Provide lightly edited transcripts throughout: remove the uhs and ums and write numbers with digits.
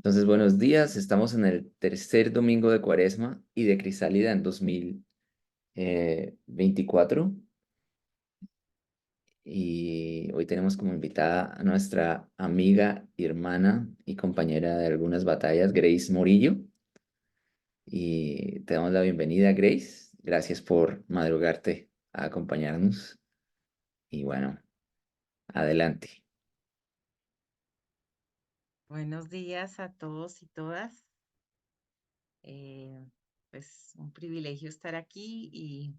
Entonces, buenos días. Estamos en el tercer domingo de Cuaresma y de Crisálida en 2024. Y hoy tenemos como invitada a nuestra amiga, hermana y compañera de algunas batallas, Grace Morillo. Y te damos la bienvenida, Grace. Gracias por madrugarte a acompañarnos. Y bueno, adelante. Buenos días a todos y todas. Eh, pues un privilegio estar aquí y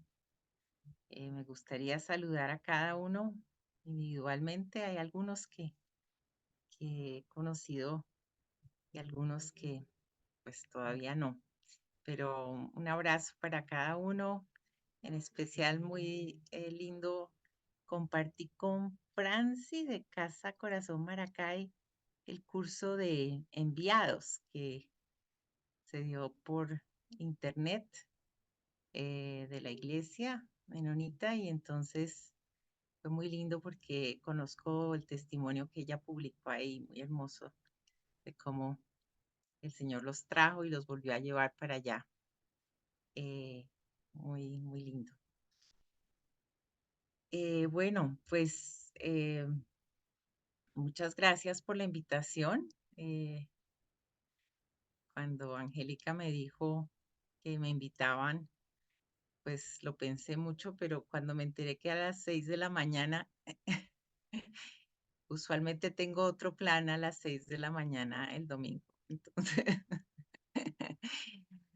me gustaría saludar a cada uno individualmente. Hay algunos que he conocido y algunos que pues todavía no. Pero un abrazo para cada uno. En especial muy lindo compartir con Franci de Casa Corazón Maracay el curso de enviados que se dio por internet de la iglesia menonita y entonces fue muy lindo porque conozco el testimonio que ella publicó ahí, muy hermoso, de cómo el Señor los trajo y los volvió a llevar para allá. Muy, muy lindo. Bueno, pues muchas gracias por la invitación. Cuando Angélica me dijo que me invitaban, pues lo pensé mucho, pero cuando me enteré que a las 6 de la mañana, usualmente tengo otro plan a las 6 de la mañana el domingo. Entonces,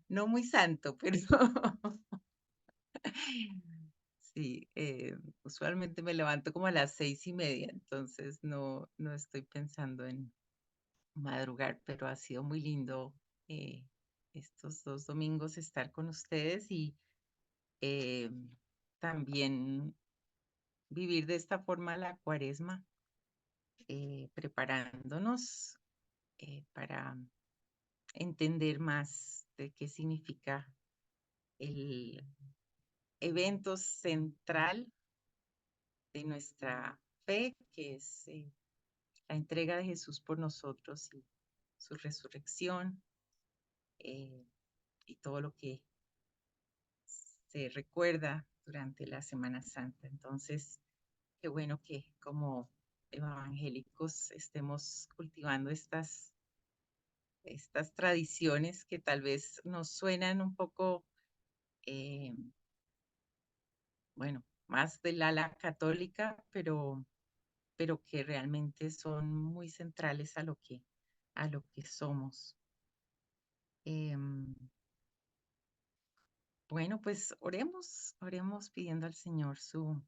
no muy santo, pero sí, usualmente me levanto como a las 6:30, entonces no estoy pensando en madrugar, pero ha sido muy lindo eh, estos 2 domingos estar con ustedes y eh, también vivir de esta forma la cuaresma, preparándonos para entender más de qué significa el evento central de nuestra fe, que es la entrega de Jesús por nosotros y su resurrección eh, y todo lo que se recuerda durante la Semana Santa. Entonces, qué bueno que como evangélicos estemos cultivando estas tradiciones que tal vez nos suenan un poco, eh, bueno, más del ala católica, pero que realmente son muy centrales a lo que somos. Em, bueno, pues oremos pidiendo al Señor su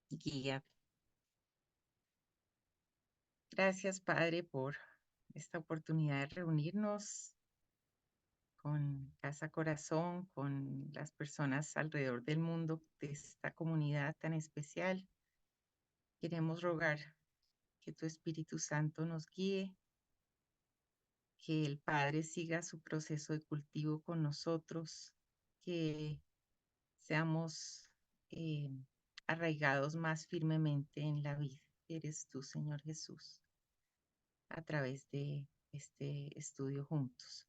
guía. Gracias, Padre, por esta oportunidad de reunirnos con Casa Corazón, con las personas alrededor del mundo de esta comunidad tan especial. Queremos rogar que tu Espíritu Santo nos guíe, que el Padre siga su proceso de cultivo con nosotros, que seamos eh, arraigados más firmemente en la vida que eres tú, Señor Jesús, a través de este estudio juntos.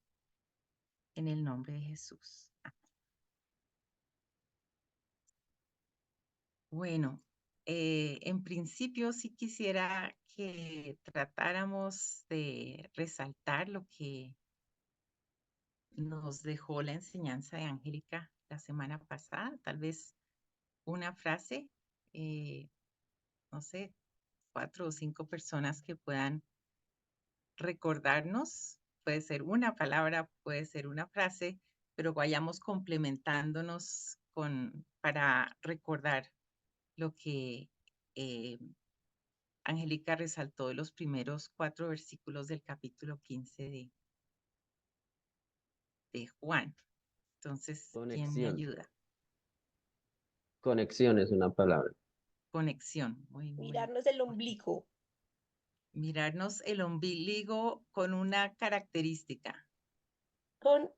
En el nombre de Jesús. Bueno, en principio sí quisiera que tratáramos de resaltar lo que nos dejó la enseñanza de Angélica la semana pasada, tal vez una frase, eh, no sé, 4 o 5 personas que puedan recordarnos, puede ser una palabra, puede ser una frase, pero vayamos complementándonos para recordar lo que eh, Angélica resaltó de los primeros 4 versículos del capítulo 15 de Juan. Entonces, ¿quién me Conexión. ayuda? Conexión es una palabra. Conexión, muy, muy. Mirarnos el ombligo Mirarnos el ombligo con una característica. con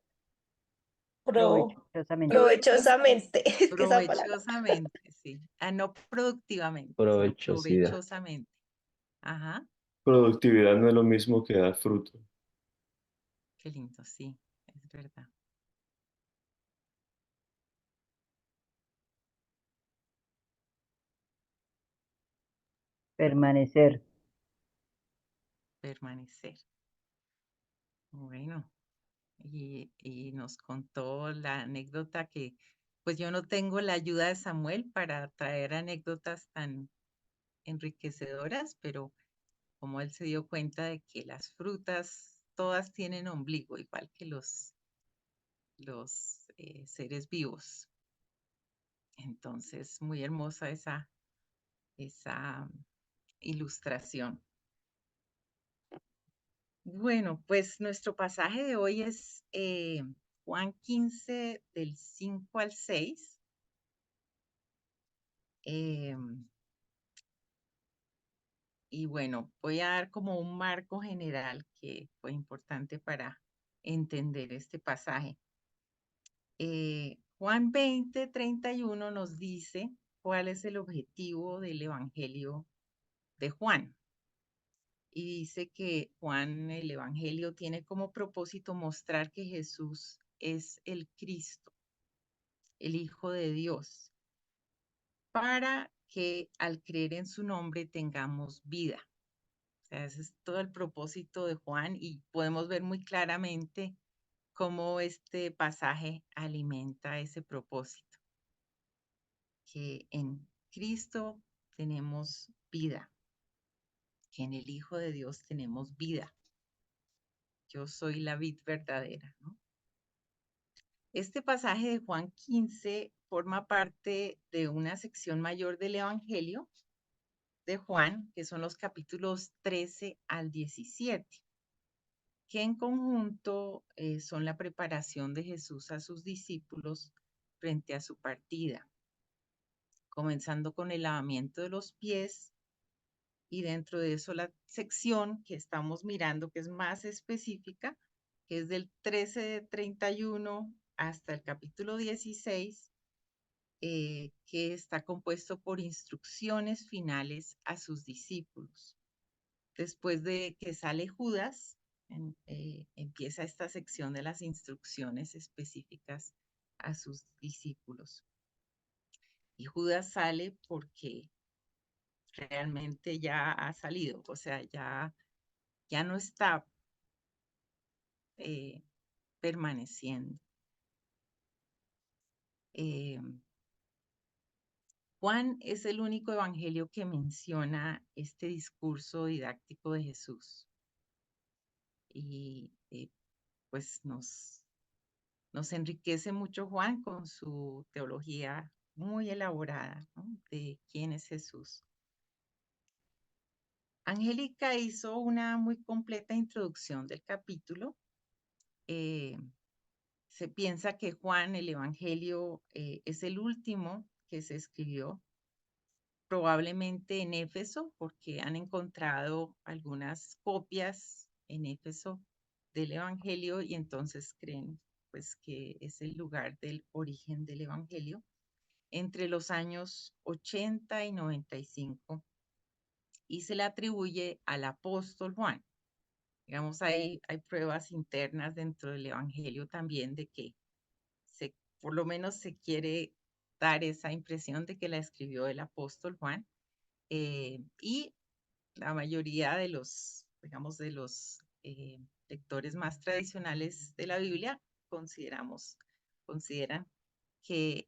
Provechosamente. provechosamente. Es que esa palabra. Provechosamente, sí. No productivamente, sino Provechosidad. provechosamente. Ajá. Productividad no es lo mismo que dar fruto. Qué lindo, sí, es verdad. Permanecer. Permanecer. Bueno, y nos contó la anécdota que, pues yo no tengo la ayuda de Samuel para traer anécdotas tan enriquecedoras, pero como él se dio cuenta de que las frutas todas tienen ombligo, igual que los seres vivos. Entonces, muy hermosa esa ilustración. Bueno, pues nuestro pasaje de hoy es Juan 15 del 5 al 6. Y bueno, voy a dar como un marco general que fue importante para entender este pasaje. Juan 20:31 nos dice cuál es el objetivo del Evangelio de Juan. Y dice que Juan, el Evangelio, tiene como propósito mostrar que Jesús es el Cristo, el Hijo de Dios, para que al creer en su nombre tengamos vida. O sea, ese es todo el propósito de Juan y podemos ver muy claramente cómo este pasaje alimenta ese propósito, que en Cristo tenemos vida, que en el Hijo de Dios tenemos vida. Yo soy la vid verdadera, ¿no? Este pasaje de Juan 15 forma parte de una sección mayor del Evangelio de Juan, que son los capítulos 13 al 17, que en conjunto son la preparación de Jesús a sus discípulos frente a su partida, comenzando con el lavamiento de los pies y dentro de eso la sección que estamos mirando, que es más específica, que es del 13:31 hasta el capítulo 16, que está compuesto por instrucciones finales a sus discípulos. Después de que sale Judas, empieza esta sección de las instrucciones específicas a sus discípulos. Y Judas sale porque realmente ya ha salido, o sea, ya no está permaneciendo. Juan es el único evangelio que menciona este discurso didáctico de Jesús. Y pues nos enriquece mucho Juan con su teología muy elaborada, ¿no?, de quién es Jesús. Angélica hizo una muy completa introducción del capítulo. Se piensa que Juan, el Evangelio, es el último que se escribió, probablemente en Éfeso, porque han encontrado algunas copias en Éfeso del Evangelio y entonces creen pues que es el lugar del origen del Evangelio, entre los años 80 y 95, y se le atribuye al apóstol Juan. Digamos, hay pruebas internas dentro del Evangelio también de que por lo menos se quiere dar esa impresión de que la escribió el apóstol Juan, y la mayoría de los, digamos, de los lectores más tradicionales de la Biblia consideran que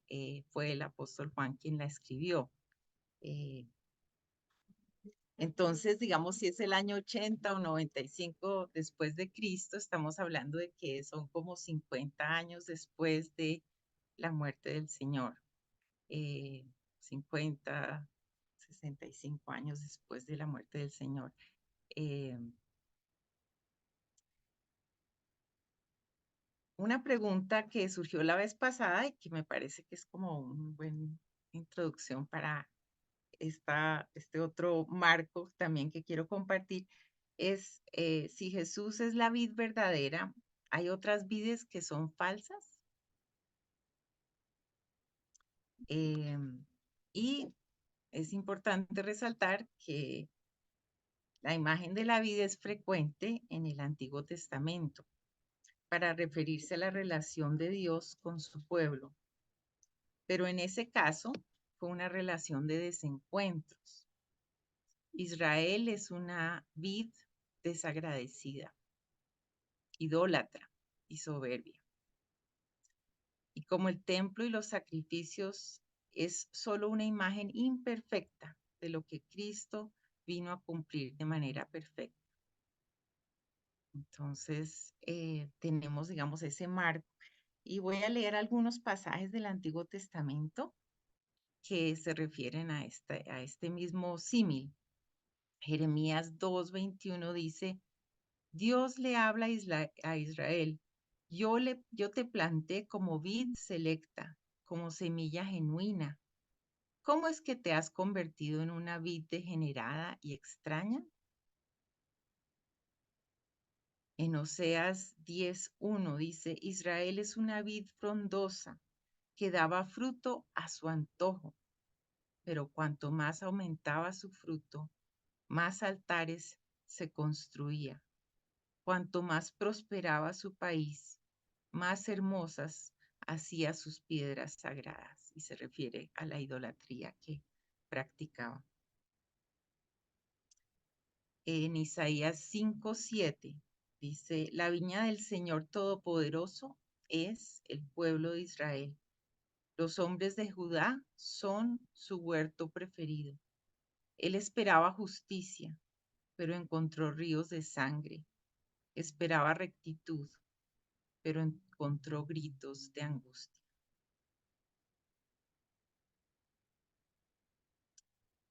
fue el apóstol Juan quien la escribió. Entonces, digamos, si es el año 80 o 95 después de Cristo, estamos hablando de que son como 50 años después de la muerte del Señor. 50, 65 años después de la muerte del Señor. Una pregunta que surgió la vez pasada y que me parece que es como una buena introducción para este otro marco también que quiero compartir es si Jesús es la vid verdadera, ¿hay otras vides que son falsas? Y es importante resaltar que la imagen de la vid es frecuente en el Antiguo Testamento. para referirse a la relación de Dios con su pueblo. Pero en ese caso fue una relación de desencuentros. Israel es una vid desagradecida, idólatra y soberbia. Y como el templo y los sacrificios es solo una imagen imperfecta de lo que Cristo vino a cumplir de manera perfecta. Entonces, tenemos, digamos, ese marco. Y voy a leer algunos pasajes del Antiguo Testamento que se refieren a este mismo símil. Jeremías 2:21 dice, Dios le habla a Israel, yo te planté como vid selecta, como semilla genuina. ¿Cómo es que te has convertido en una vid degenerada y extraña? En Oseas 10:1 dice, Israel es una vid frondosa que daba fruto a su antojo, pero cuanto más aumentaba su fruto, más altares se construía. Cuanto más prosperaba su país, más hermosas hacía sus piedras sagradas. Y se refiere a la idolatría que practicaba. En Isaías 5:7 dice, la viña del Señor Todopoderoso es el pueblo de Israel. Los hombres de Judá son su huerto preferido. Él esperaba justicia, pero encontró ríos de sangre. Esperaba rectitud, pero encontró gritos de angustia.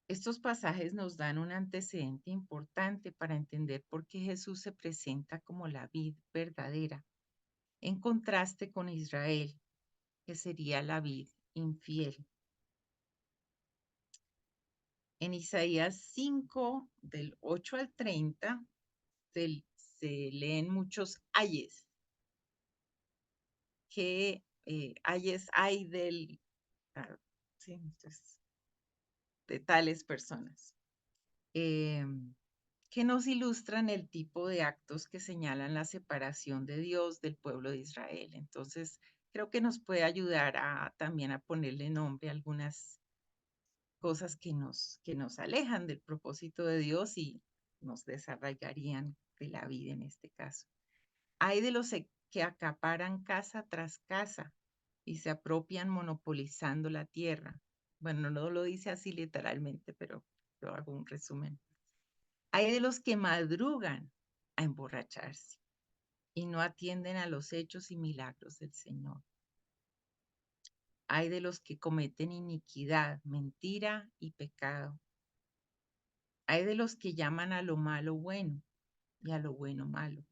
Estos pasajes nos dan un antecedente importante para entender por qué Jesús se presenta como la vid verdadera, en contraste con Israel, que sería la vid infiel. En Isaías 5, del 8 al 30, se leen muchos ayes, que ayes hay sí, entonces, de tales personas, que nos ilustran el tipo de actos que señalan la separación de Dios del pueblo de Israel. Entonces, creo que nos puede ayudar también a ponerle nombre a algunas cosas que nos alejan del propósito de Dios y nos desarraigarían de la vida en este caso. Hay de los que acaparan casa tras casa y se apropian monopolizando la tierra. Bueno, no lo dice así literalmente, pero yo hago un resumen. Hay de los que madrugan a emborracharse y no atienden a los hechos y milagros del Señor. Hay de los que cometen iniquidad, mentira y pecado. Hay de los que llaman a lo malo bueno y a lo bueno malo.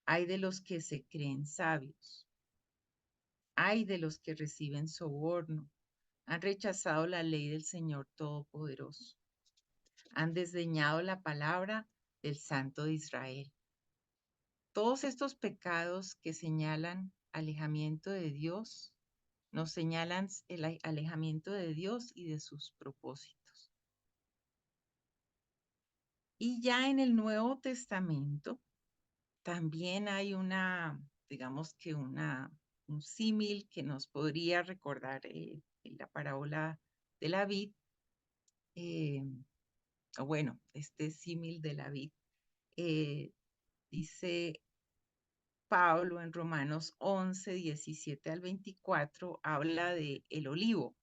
Hay de los que se creen sabios. Hay de los que reciben soborno. Han rechazado la ley del Señor Todopoderoso. Han desdeñado la palabra del Santo de Israel. Todos estos pecados que señalan alejamiento de Dios, nos señalan el alejamiento de Dios y de sus propósitos. Y ya en el Nuevo Testamento también hay digamos que un símil que nos podría recordar la parábola de la vid, o bueno, este símil de la vid. Dice Pablo en Romanos 11, 17 al 24, habla de el olivo.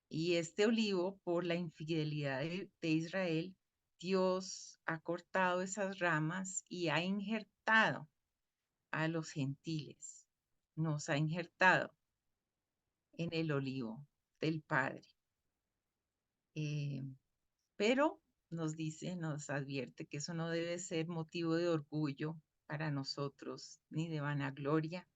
Y este olivo, por la infidelidad de Israel, Dios ha cortado esas ramas y ha injertado a los gentiles. Nos ha injertado en el olivo del Padre. Pero nos dice, nos advierte que eso no debe ser motivo de orgullo para nosotros, ni de vanagloria,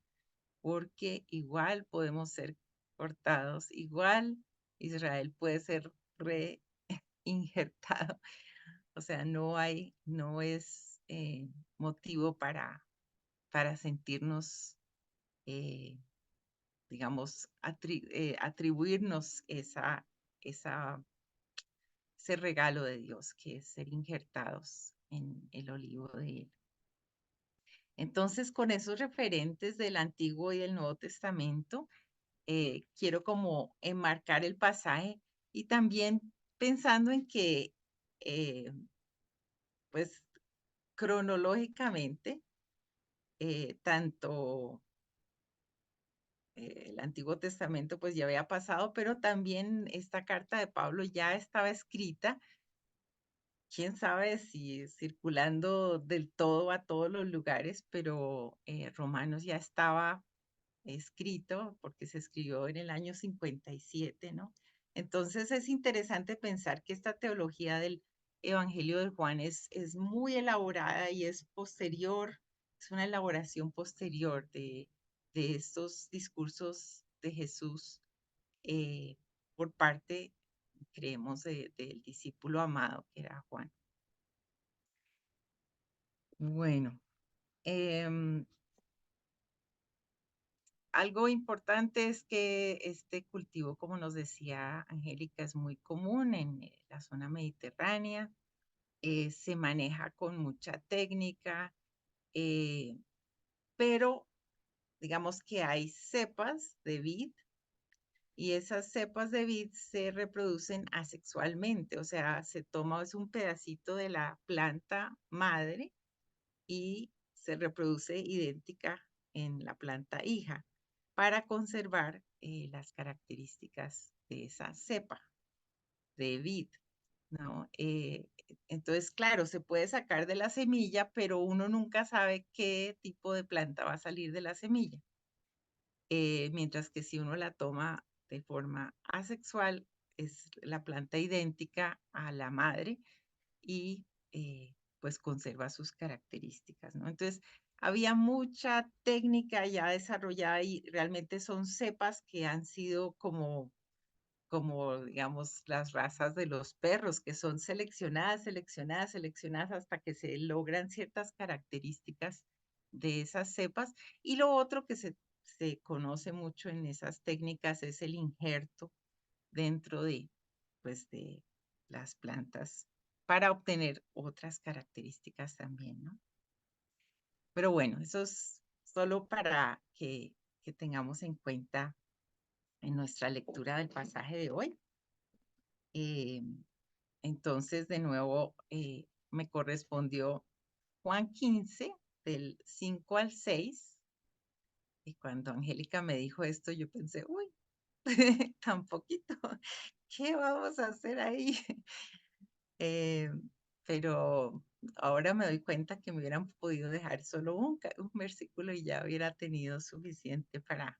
porque igual podemos ser cortados, igual Israel puede ser reinjertado. O sea, no es motivo para sentirnos, digamos, atribuirnos ese regalo de Dios, que es ser injertados en el olivo de él. Entonces, con esos referentes del Antiguo y del Nuevo Testamento, quiero como enmarcar el pasaje y también pensando en que, pues, cronológicamente, tanto el Antiguo Testamento pues ya había pasado, pero también esta carta de Pablo ya estaba escrita, quién sabe si circulando del todo a todos los lugares, pero Romanos ya estaba escrito porque se escribió en el año 57, ¿no? Entonces es interesante pensar que esta teología del Evangelio de Juan es muy elaborada y es posterior, es una elaboración posterior de estos discursos de Jesús por parte, creemos, del discípulo amado que era Juan. Bueno, algo importante es que este cultivo, como nos decía Angélica, es muy común en la zona mediterránea, se maneja con mucha técnica, pero digamos que hay cepas de vid y esas cepas de vid se reproducen asexualmente, o sea, se toma es un pedacito de la planta madre y se reproduce idéntica en la planta hija para conservar las características de esa cepa de vid, ¿no? Entonces, claro, se puede sacar de la semilla, pero uno nunca sabe qué tipo de planta va a salir de la semilla. Mientras que si uno la toma de forma asexual, es la planta idéntica a la madre y pues conserva sus características, ¿no? Entonces, había mucha técnica ya desarrollada y realmente son cepas que han sido como digamos, las razas de los perros, que son seleccionadas, seleccionadas, seleccionadas hasta que se logran ciertas características de esas cepas. Y lo otro que se conoce mucho en esas técnicas es el injerto dentro pues, de las plantas para obtener otras características también, ¿no? Pero bueno, eso es solo para que tengamos en cuenta en nuestra lectura del pasaje de hoy. Entonces, de nuevo, me correspondió Juan 15, del 5 al 6. Y cuando Angélica me dijo esto, yo pensé, uy, tan poquito, ¿qué vamos a hacer ahí? Pero ahora me doy cuenta que me hubieran podido dejar solo un versículo y ya hubiera tenido suficiente para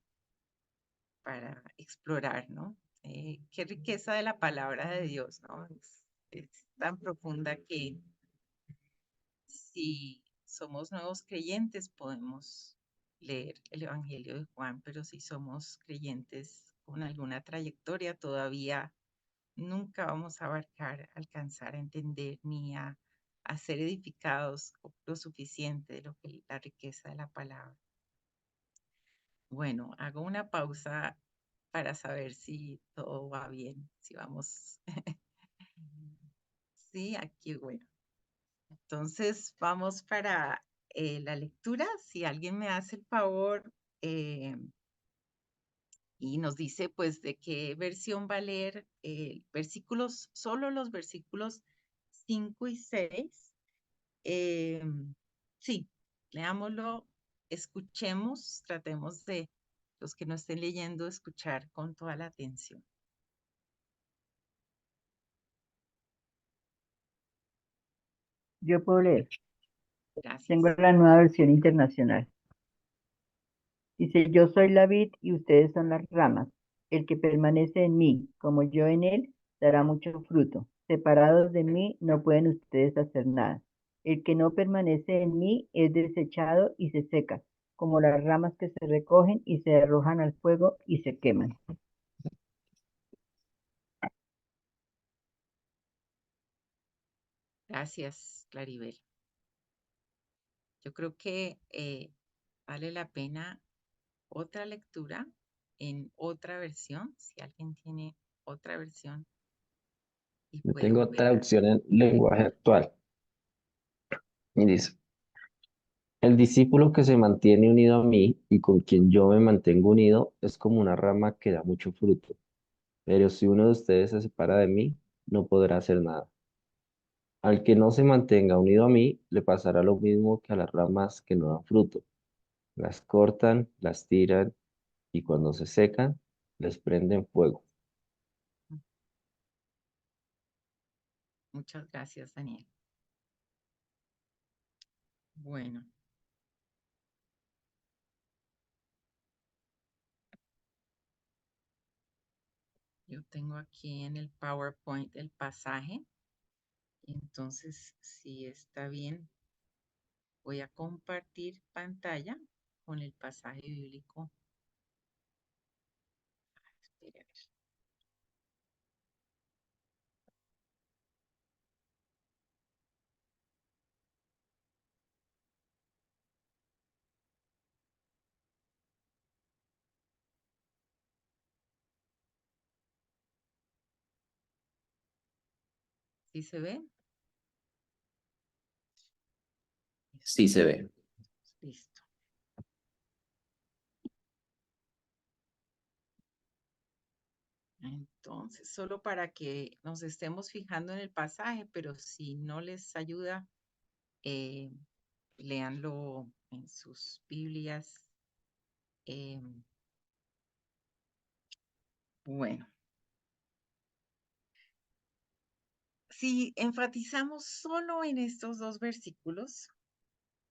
explorar, ¿no? Qué riqueza de la palabra de Dios, ¿no? Es tan profunda que si somos nuevos creyentes podemos leer el Evangelio de Juan, pero si somos creyentes con alguna trayectoria todavía nunca vamos a alcanzar a entender ni a ser edificados lo suficiente de lo que la riqueza de la palabra. Bueno, hago una pausa para saber si todo va bien, si vamos. Sí, aquí, bueno. Entonces vamos para la lectura. Si alguien me hace el favor y nos dice pues de qué versión va a leer versículos, solo los versículos 5 y 6. Sí, leámoslo, escuchemos, tratemos de los que no estén leyendo, escuchar con toda la atención. Yo puedo leer. Gracias. Tengo la nueva versión internacional. Dice, yo soy la vid y ustedes son las ramas. El que permanece en mí, como yo en él, dará mucho fruto. Separados de mí no pueden ustedes hacer nada. El que no permanece en mí es desechado y se seca, como las ramas que se recogen y se arrojan al fuego y se queman. Gracias, Claribel. Yo creo que vale la pena otra lectura en otra versión, si alguien tiene otra versión y Yo puede tengo volver a... traducción en lenguaje actual. Y dice, el discípulo que se mantiene unido a mí y con quien yo me mantengo unido es como una rama que da mucho fruto. Pero si uno de ustedes se separa de mí, no podrá hacer nada. Al que no se mantenga unido a mí, le pasará lo mismo que a las ramas que no dan fruto. Las cortan, las tiran y cuando se secan, les prenden fuego. Muchas gracias, Daniel. Bueno, yo tengo aquí en el PowerPoint el pasaje. Entonces, si está bien, voy a compartir pantalla con el pasaje bíblico. Espere, a ver. ¿Sí se ve? Sí se ve. Listo. Entonces, solo para que nos estemos fijando en el pasaje, pero si no les ayuda, eh, léanlo en sus Biblias. Bueno, si enfatizamos solo en estos dos versículos,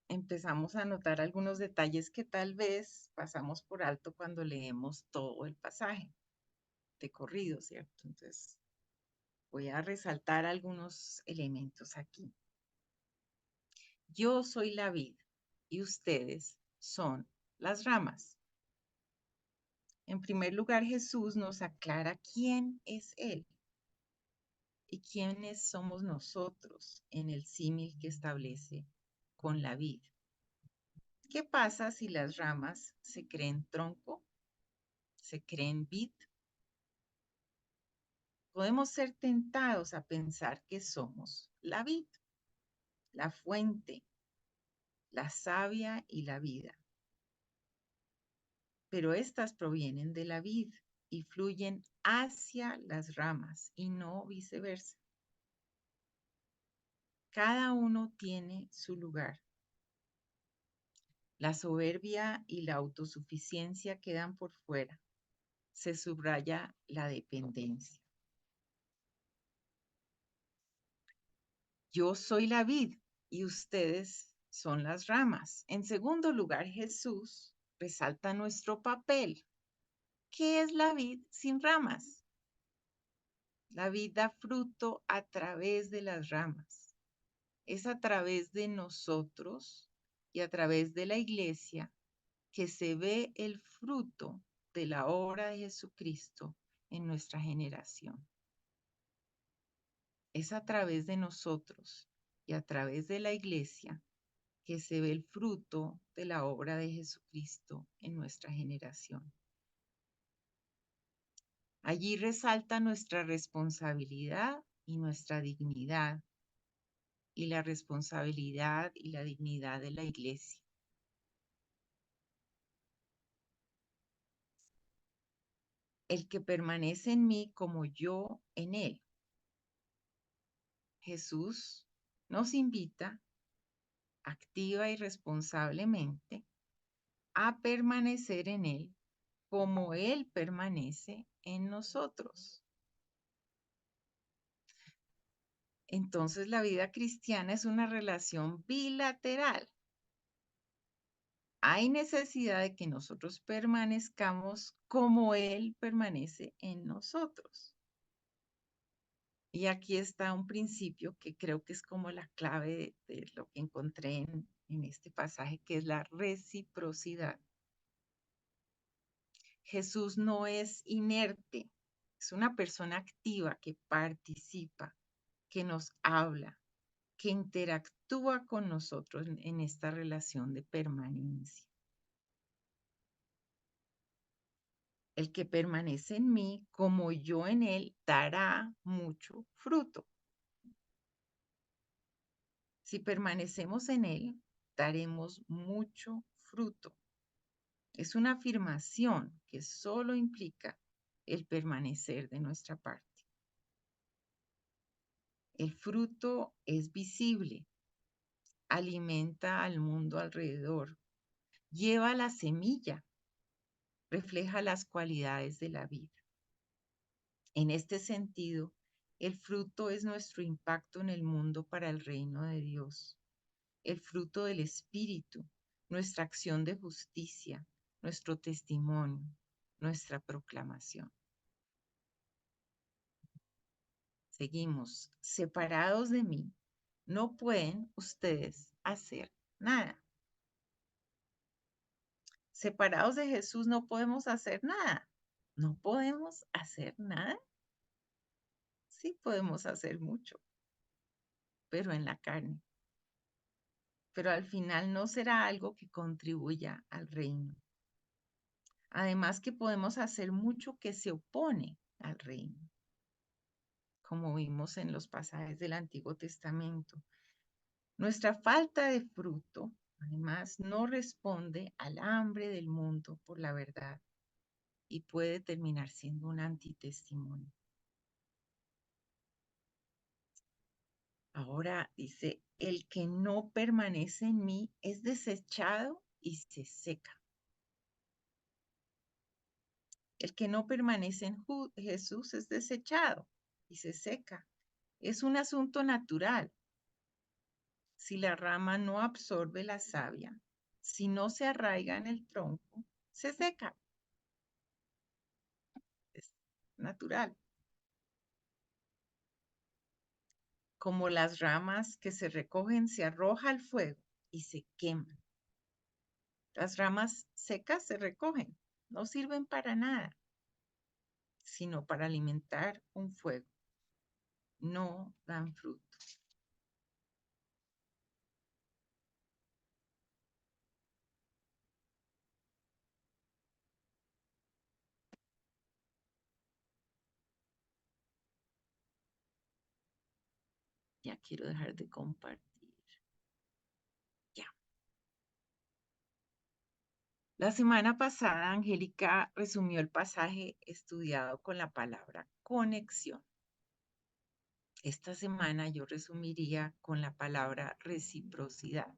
empezamos a notar algunos detalles que tal vez pasamos por alto cuando leemos todo el pasaje de corrido, ¿cierto? Entonces, voy a resaltar algunos elementos aquí. Yo soy la vid y ustedes son las ramas. En primer lugar, Jesús nos aclara quién es Él y quiénes somos nosotros en el símil que establece con la vid. ¿Qué pasa si las ramas se creen tronco, se creen vid? Podemos ser tentados a pensar que somos la vid, la fuente, la savia y la vida. Pero estas provienen de la vid y fluyen hacia las ramas y no viceversa. Cada uno tiene su lugar. La soberbia y la autosuficiencia quedan por fuera. Se subraya la dependencia. Yo soy la vid y ustedes son las ramas. En segundo lugar, Jesús resalta nuestro papel. ¿Qué es la vid sin ramas? La vid da fruto a través de las ramas. Es a través de nosotros y a través de la iglesia que se ve el fruto de la obra de Jesucristo en nuestra generación. Es a través de nosotros y a través de la iglesia que se ve el fruto de la obra de Jesucristo en nuestra generación. Allí resalta nuestra responsabilidad y nuestra dignidad y la responsabilidad y la dignidad de la iglesia. El que permanece en mí como yo en él. Jesús nos invita activa y responsablemente a permanecer en él como él permanece en nosotros. Entonces la vida cristiana es una relación bilateral. Hay necesidad de que nosotros permanezcamos como él permanece en nosotros. Y aquí está un principio que creo que es como la clave de lo que encontré en este pasaje, que es la reciprocidad. Jesús no es inerte, es una persona activa que participa, que nos habla, que interactúa con nosotros en esta relación de permanencia. El que permanece en mí, como yo en él, dará mucho fruto. Si permanecemos en Él, daremos mucho fruto. Es una afirmación que solo implica el permanecer de nuestra parte. El fruto es visible, alimenta al mundo alrededor, lleva la semilla, refleja las cualidades de la vida. En este sentido, el fruto es nuestro impacto en el mundo para el reino de Dios, el fruto del Espíritu, nuestra acción de justicia, nuestro testimonio, nuestra proclamación. Seguimos, separados de mí, no pueden ustedes hacer nada. Separados de Jesús no podemos hacer nada. ¿No podemos hacer nada? Sí podemos hacer mucho, pero en la carne. Pero al final no será algo que contribuya al reino. Además que podemos hacer mucho que se opone al reino, como vimos en los pasajes del Antiguo Testamento. Nuestra falta de fruto, además, no responde al hambre del mundo por la verdad y puede terminar siendo un antitestimonio. Ahora dice, el que no permanece en mí es desechado y se seca. El que no permanece en Jesús es desechado y se seca. Es un asunto natural. Si la rama no absorbe la savia, si no se arraiga en el tronco, se seca. Es natural. Como las ramas que se recogen, se arroja al fuego y se queman. Las ramas secas se recogen, no sirven para nada, sino para alimentar un fuego. No dan fruto. Ya quiero dejar de compartir. Ya. La semana pasada, Angélica resumió el pasaje estudiado con la palabra conexión. Esta semana yo resumiría con la palabra reciprocidad.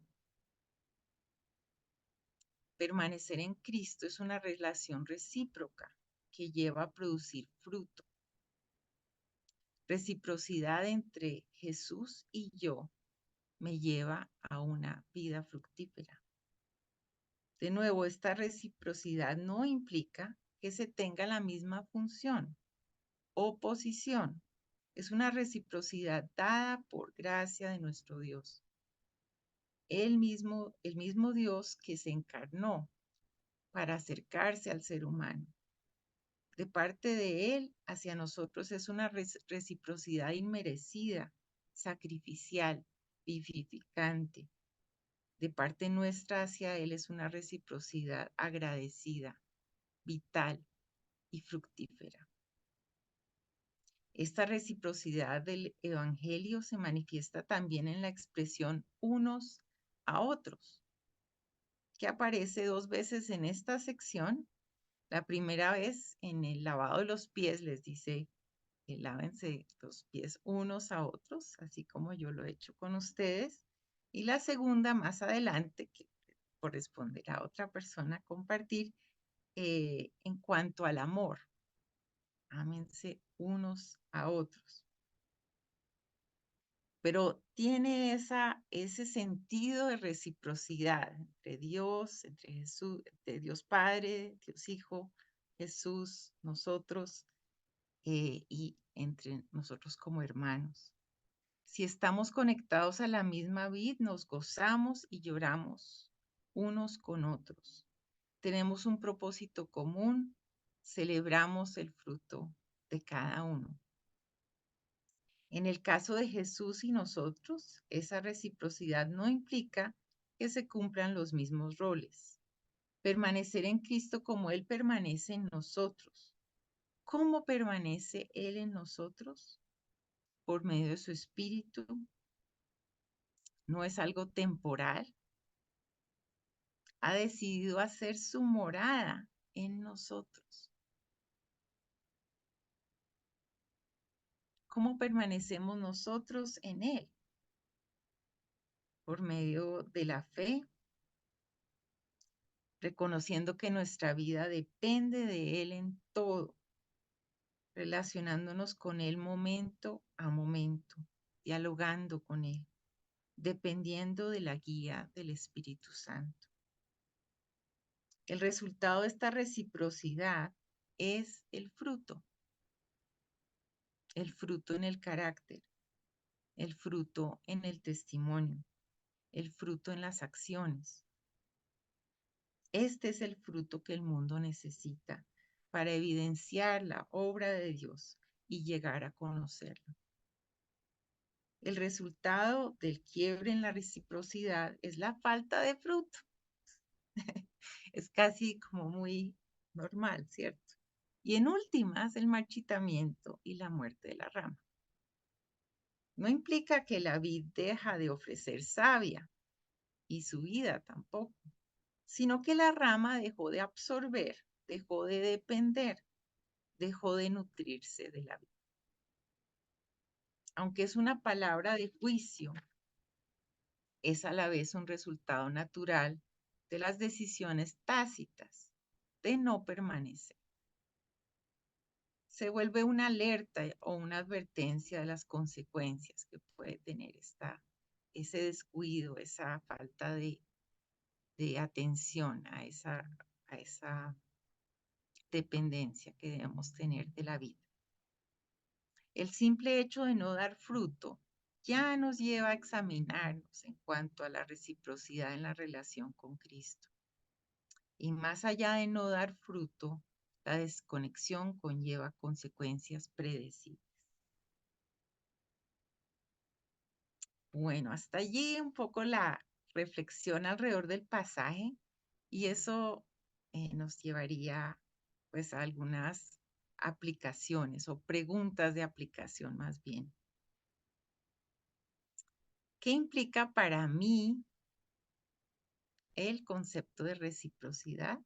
Permanecer en Cristo es una relación recíproca que lleva a producir fruto. Reciprocidad entre Jesús y yo me lleva a una vida fructífera. De nuevo, esta reciprocidad no implica que se tenga la misma función o posición. Es una reciprocidad dada por gracia de nuestro Dios. El mismo Dios que se encarnó para acercarse al ser humano. De parte de Él hacia nosotros es una reciprocidad inmerecida, sacrificial, vivificante. De parte nuestra hacia Él es una reciprocidad agradecida, vital y fructífera. Esta reciprocidad del Evangelio se manifiesta también en la expresión unos a otros, que aparece 2 veces en esta sección. La primera vez en el lavado de los pies les dice, lávense los pies unos a otros, así como yo lo he hecho con ustedes. Y la segunda más adelante, que corresponderá a otra persona compartir, en cuanto al amor. Ámense unos a otros. Pero tiene ese sentido de reciprocidad entre Dios, entre Jesús, entre Dios Padre, Dios Hijo, Jesús, nosotros y entre nosotros como hermanos. Si estamos conectados a la misma vid, nos gozamos y lloramos unos con otros. Tenemos un propósito común, celebramos el fruto de cada uno. En el caso de Jesús y nosotros, esa reciprocidad no implica que se cumplan los mismos roles. Permanecer en Cristo como Él permanece en nosotros. ¿Cómo permanece Él en nosotros? Por medio de su Espíritu, no es algo temporal. Ha decidido hacer su morada en nosotros. ¿Cómo permanecemos nosotros en Él? Por medio de la fe, reconociendo que nuestra vida depende de Él en todo, relacionándonos con Él momento a momento, dialogando con Él, dependiendo de la guía del Espíritu Santo. El resultado de esta reciprocidad es el fruto en el carácter, el fruto en el testimonio, el fruto en las acciones. Este es el fruto que el mundo necesita para evidenciar la obra de Dios y llegar a conocerlo. El resultado del quiebre en la reciprocidad es la falta de fruto. Es casi como muy normal, ¿cierto? Y en últimas, el marchitamiento y la muerte de la rama. No implica que la vid deja de ofrecer savia y su vida tampoco, sino que la rama dejó de absorber, dejó de depender, dejó de nutrirse de la vid. Aunque es una palabra de juicio, es a la vez un resultado natural de las decisiones tácitas de no permanecer. Se vuelve una alerta o una advertencia de las consecuencias que puede tener ese descuido, esa falta de atención a esa dependencia que debemos tener de la vida. El simple hecho de no dar fruto ya nos lleva a examinarnos en cuanto a la reciprocidad en la relación con Cristo. Y más allá de no dar fruto, la desconexión conlleva consecuencias predecibles. Bueno, hasta allí un poco la reflexión alrededor del pasaje y eso nos llevaría pues a algunas aplicaciones o preguntas de aplicación más bien. ¿Qué implica para mí el concepto de reciprocidad?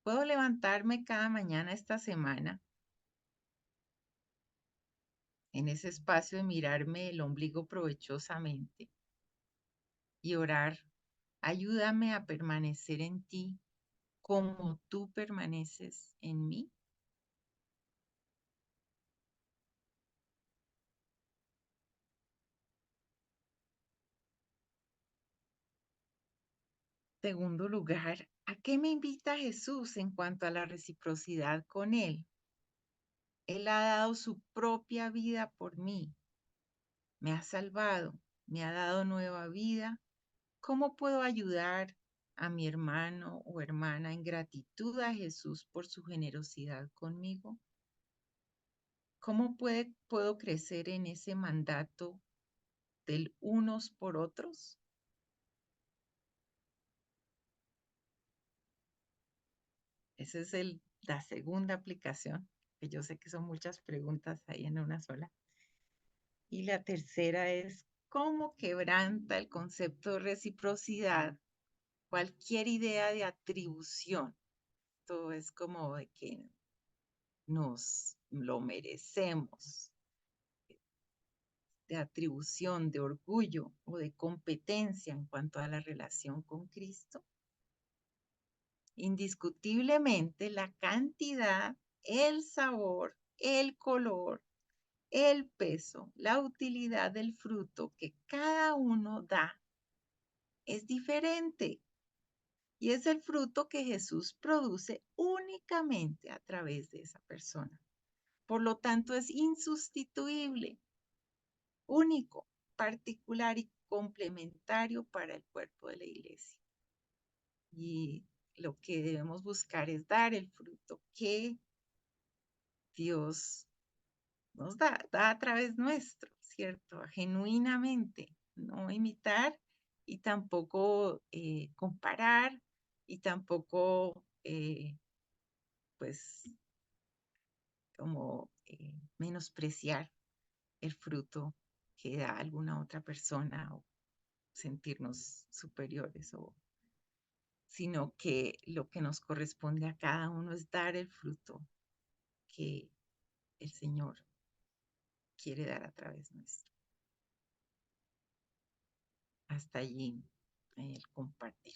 Puedo levantarme cada mañana esta semana en ese espacio de mirarme el ombligo provechosamente y orar, ayúdame a permanecer en ti como tú permaneces en mí. Segundo lugar, ¿a qué me invita Jesús en cuanto a la reciprocidad con Él? Él ha dado su propia vida por mí, me ha salvado, me ha dado nueva vida. ¿Cómo puedo ayudar a mi hermano o hermana en gratitud a Jesús por su generosidad conmigo? ¿Cómo puedo crecer en ese mandato del unos por otros? Esa es la segunda aplicación, que yo sé que son muchas preguntas ahí en una sola. Y la tercera es, ¿cómo quebranta el concepto de reciprocidad cualquier idea de atribución? Todo es como de que nos lo merecemos, de atribución, de orgullo o de competencia en cuanto a la relación con Cristo. Indiscutiblemente la cantidad, el sabor, el color, el peso, la utilidad del fruto que cada uno da es diferente. Y es el fruto que Jesús produce únicamente a través de esa persona. Por lo tanto, es insustituible, único, particular y complementario para el cuerpo de la iglesia. Y lo que debemos buscar es dar el fruto que Dios nos da a través nuestro, ¿cierto? Genuinamente, no imitar y tampoco comparar y tampoco, pues, como menospreciar el fruto que da alguna otra persona o sentirnos superiores, sino que lo que nos corresponde a cada uno es dar el fruto que el Señor quiere dar a través nuestro. Hasta allí el compartir.